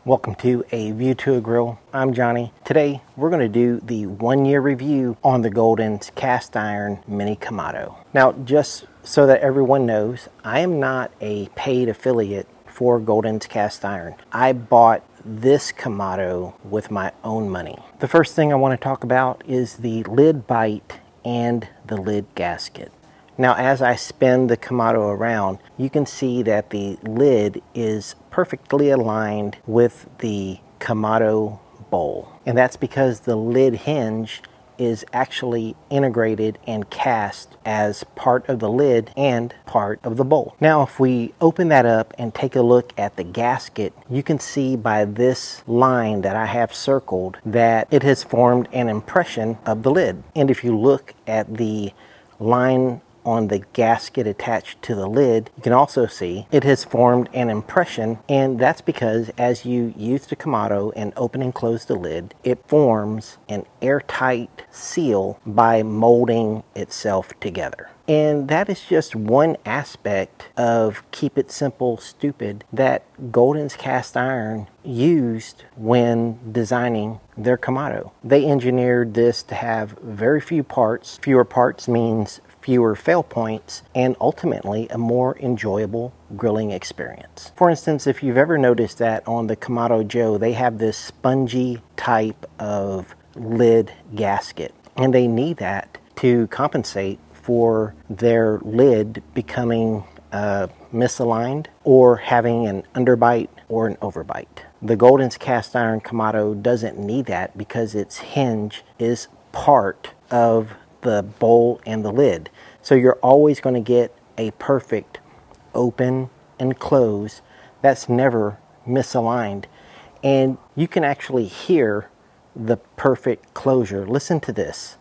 Welcome to A View to a Grill. I'm Johnny. Today we're going to do the 1-year review on the Golden's cast iron mini Kamado. Now, just so that everyone knows, I am not a paid affiliate for Golden's cast iron. I bought this Kamado with my own money. The first thing I want to talk about is the lid bite and the lid gasket. Now, as I spin the Kamado around, you can see that the lid is perfectly aligned with the Kamado bowl. And that's because the lid hinge is actually integrated and cast as part of the lid and part of the bowl. Now, if we open that up and take a look at the gasket, you can see by this line that I have circled that it has formed an impression of the lid. And if you look at the line on the gasket attached to the lid, you can also see it has formed an impression, and that's because as you use the Kamado and open and close the lid, it forms an airtight seal by molding itself together. And that is just one aspect of keep it simple, stupid that Golden's cast iron used when designing their Kamado. They engineered this to have very few parts. Fewer parts means fewer fail points, and ultimately a more enjoyable grilling experience. For instance, if you've ever noticed that on the Kamado Joe, they have this spongy type of lid gasket, and they need that to compensate for their lid becoming misaligned or having an underbite or an overbite. The Golden's cast iron Kamado doesn't need that because its hinge is part of the bowl and the lid. So you're always going to get a perfect open and close that's never misaligned. And you can actually hear the perfect closure. Listen to this.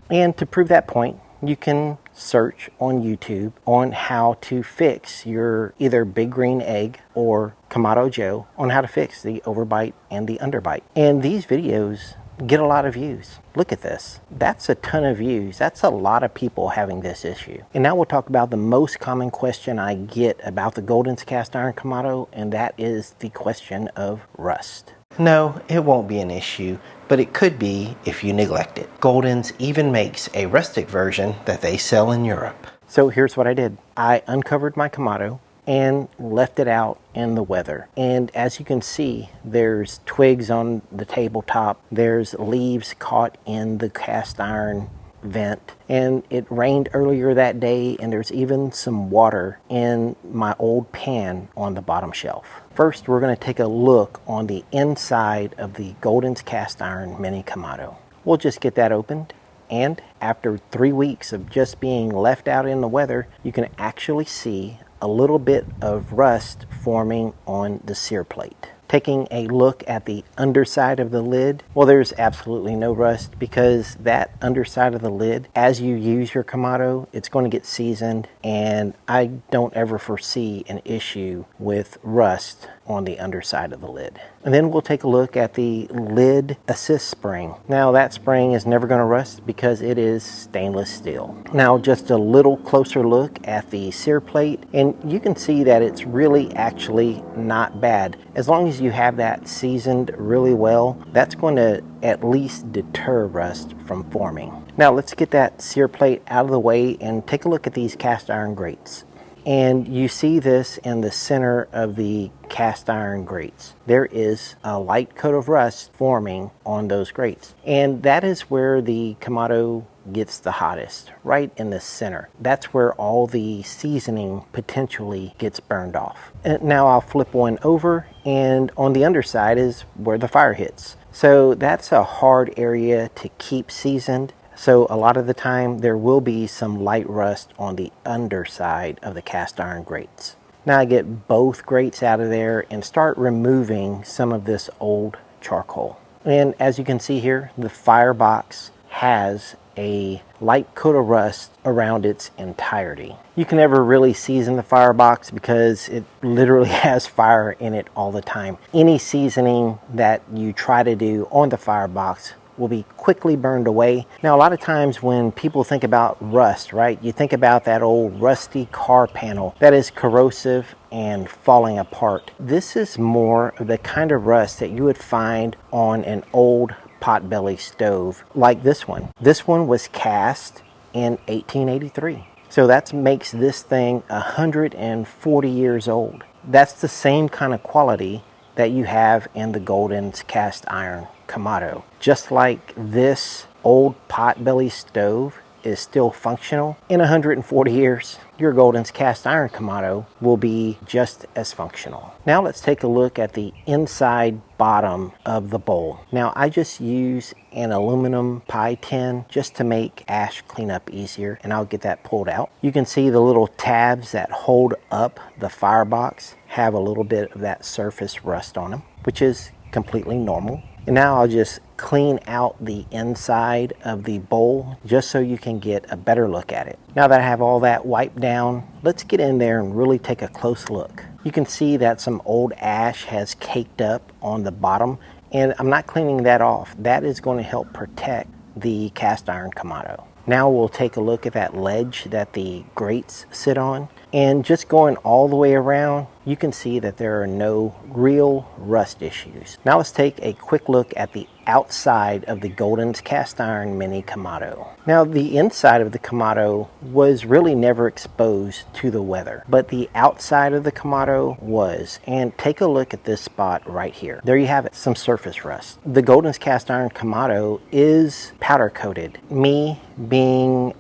And to prove that point, you can search on YouTube on how to fix your either Big Green Egg or Kamado Joe on how to fix the overbite and the underbite. And these videos get a lot of views. Look at this. That's a ton of views. That's a lot of people having this issue. And now we'll talk about the most common question I get about the Golden's cast iron Kamado, and that is the question of rust. No, it won't be an issue, but it could be if you neglect it. Golden's even makes a rustic version that they sell in Europe. So here's what I did. I uncovered my Kamado and left it out in the weather. And as you can see, there's twigs on the tabletop, there's leaves caught in the cast iron vent, and it rained earlier that day, and there's even some water in my old pan on the bottom shelf. First, we're going to take a look on the inside of the Golden's cast iron mini Kamado. We'll just get that opened, and after 3 weeks of just being left out in the weather, you can actually see a little bit of rust forming on the sear plate. Taking a look at the underside of the lid, well, there's absolutely no rust because that underside of the lid, as you use your Kamado, it's going to get seasoned, and I don't ever foresee an issue with rust on the underside of the lid. And then we'll take a look at the lid assist spring. Now, that spring is never going to rust because it is stainless steel. Now, just a little closer look at the sear plate, and you can see that it's really actually not bad. As long as you have that seasoned really well, that's going to at least deter rust from forming. Now, let's get that sear plate out of the way and take a look at these cast iron grates. And you see this in the center of the cast iron grates. There is a light coat of rust forming on those grates. And that is where the Kamado gets the hottest, right in the center. That's where all the seasoning potentially gets burned off. And now I'll flip one over, and on the underside is where the fire hits. So that's a hard area to keep seasoned. So a lot of the time there will be some light rust on the underside of the cast iron grates. Now I get both grates out of there and start removing some of this old charcoal. And as you can see here, the firebox has a light coat of rust around its entirety. You can never really season the firebox because it literally has fire in it all the time. Any seasoning that you try to do on the firebox will be quickly burned away. Now, a lot of times when people think about rust, right, you think about that old rusty car panel that is corrosive and falling apart. This is more of the kind of rust that you would find on an old potbelly stove like this one. This one was cast in 1883. So that makes this thing 140 years old. That's the same kind of quality that you have in the Golden's cast iron Kamado. Just like this old potbelly stove is still functional, in 140 years, your Golden's cast iron Kamado will be just as functional. Now let's take a look at the inside bottom of the bowl. Now I just use an aluminum pie tin just to make ash cleanup easier, and I'll get that pulled out. You can see the little tabs that hold up the firebox have a little bit of that surface rust on them, which is completely normal. And now I'll just clean out the inside of the bowl just so you can get a better look at it. Now that I have all that wiped down, let's get in there and really take a close look. You can see that some old ash has caked up on the bottom, and I'm not cleaning that off. That is going to help protect the cast iron Kamado. Now we'll take a look at that ledge that the grates sit on, and just going all the way around, you can see that there are no real rust issues. Now let's take a quick look at the outside of the Golden's cast iron mini Kamado. Now the inside of the Kamado was really never exposed to the weather, but the outside of the Kamado was. And take a look at this spot right here. There you have it, some surface rust. The Golden's cast iron Kamado is powder coated. Me being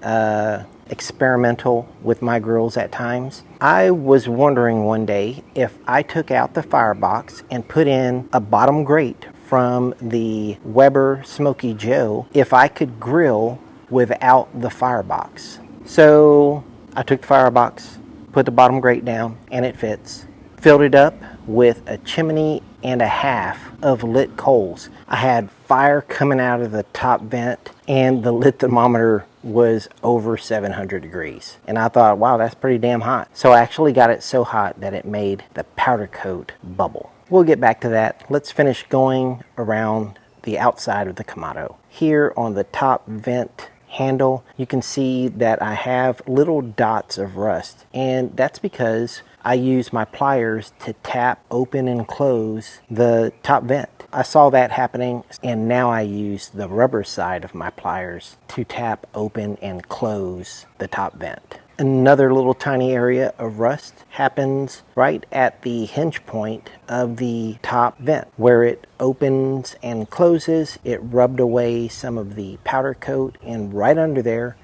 experimental with my grills at times, I was wondering one day if I took out the firebox and put in a bottom grate from the Weber Smoky Joe, if I could grill without the firebox. So I took the firebox, put the bottom grate down, and it fits. Filled it up with a chimney and a half of lit coals. I had fire coming out of the top vent, and the lit thermometer was over 700 degrees. And I thought, wow, that's pretty damn hot. So I actually got it so hot that it made the powder coat bubble. We'll get back to that. Let's finish going around the outside of the Kamado. Here on the top vent handle, you can see that I have little dots of rust, and that's because I use my pliers to tap open and close the top vent. I saw that happening, and now I use the rubber side of my pliers to tap open and close the top vent. Another little tiny area of rust happens right at the hinge point of the top vent. Where it opens and closes, it rubbed away some of the powder coat, and right under there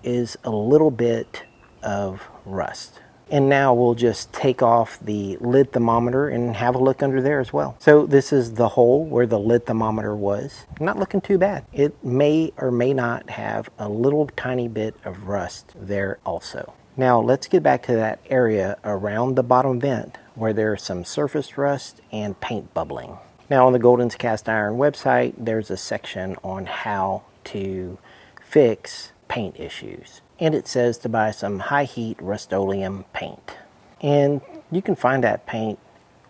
is a little bit of rust. And now we'll just take off the lid thermometer and have a look under there as well. So this is the hole where the lid thermometer was. Not looking too bad. It may or may not have a little tiny bit of rust there also. Now let's get back to that area around the bottom vent where there's some surface rust and paint bubbling. Now on the Golden's Cast Iron website, there's a section on how to fix paint issues. And it says to buy some high heat Rust-Oleum paint. And you can find that paint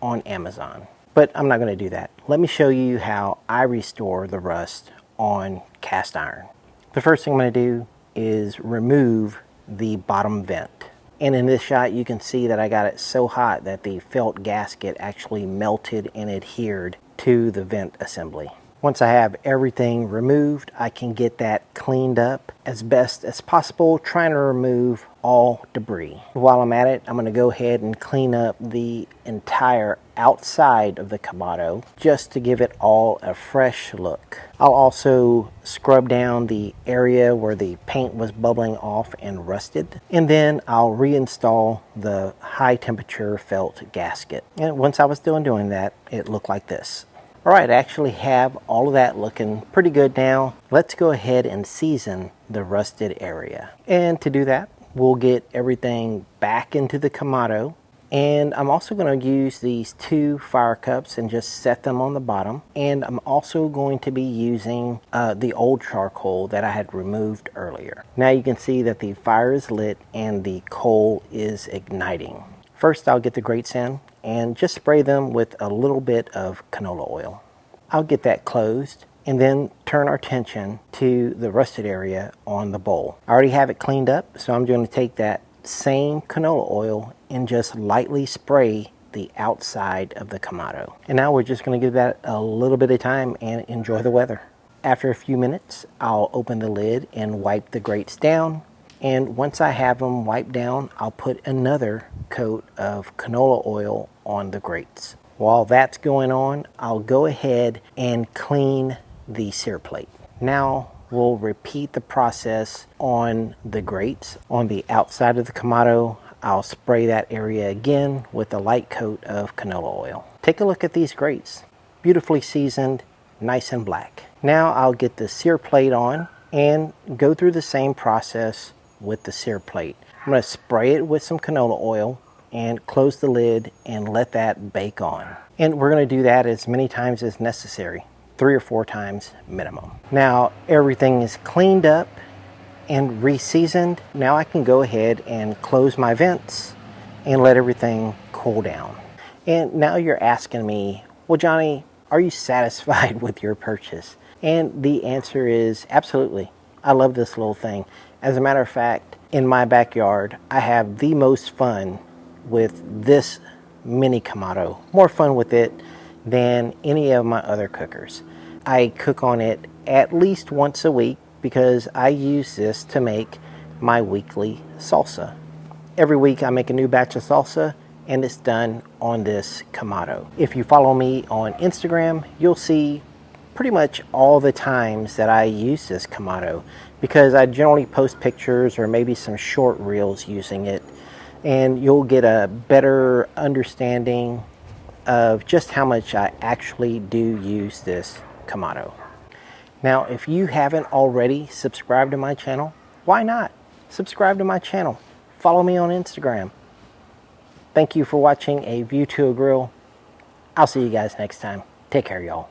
on Amazon. But I'm not going to do that. Let me show you how I restore the rust on cast iron. The first thing I'm going to do is remove the bottom vent. And in this shot you can see that I got it so hot that the felt gasket actually melted and adhered to the vent assembly. Once I have everything removed, I can get that cleaned up as best as possible, trying to remove all debris. While I'm at it, I'm going to go ahead and clean up the entire outside of the Kamado just to give it all a fresh look. I'll also scrub down the area where the paint was bubbling off and rusted, and then I'll reinstall the high temperature felt gasket. And once I was done doing that, it looked like this. Alright, I actually have all of that looking pretty good now. Let's go ahead and season the rusted area. And to do that, we'll get everything back into the Kamado. And I'm also going to use these 2 fire cups and just set them on the bottom. And I'm also going to be using the old charcoal that I had removed earlier. Now you can see that the fire is lit and the coal is igniting. First, I'll get the grates in and just spray them with a little bit of canola oil. I'll get that closed, and then turn our attention to the rusted area on the bowl. I already have it cleaned up, so I'm going to take that same canola oil and just lightly spray the outside of the Kamado. And now we're just going to give that a little bit of time and enjoy the weather. After a few minutes, I'll open the lid and wipe the grates down. And once I have them wiped down, I'll put another coat of canola oil on the grates. While that's going on, I'll go ahead and clean the sear plate. Now we'll repeat the process on the grates. On the outside of the Kamado, I'll spray that area again with a light coat of canola oil. Take a look at these grates. Beautifully seasoned, nice and black. Now I'll get the sear plate on and go through the same process with the sear plate. I'm going to spray it with some canola oil and close the lid and let that bake on. And we're going to do that as many times as necessary, 3 or 4 times minimum. Now everything is cleaned up and re-seasoned. Now I can go ahead and close my vents and let everything cool down. And now you're asking me, well, Johnny, are you satisfied with your purchase? And the answer is absolutely. I love this little thing. As a matter of fact, in my backyard, I have the most fun with this mini Kamado. More fun with it than any of my other cookers. I cook on it at least once a week because I use this to make my weekly salsa. Every week I make a new batch of salsa and it's done on this Kamado. If you follow me on Instagram, you'll see pretty much all the times that I use this Kamado because I generally post pictures or maybe some short reels using it, and you'll get a better understanding of just how much I actually do use this Kamado. Now, if you haven't already subscribed to my channel, why not? Subscribe to my channel. Follow me on Instagram. Thank you for watching A View to a Grill. I'll see you guys next time. Take care, y'all.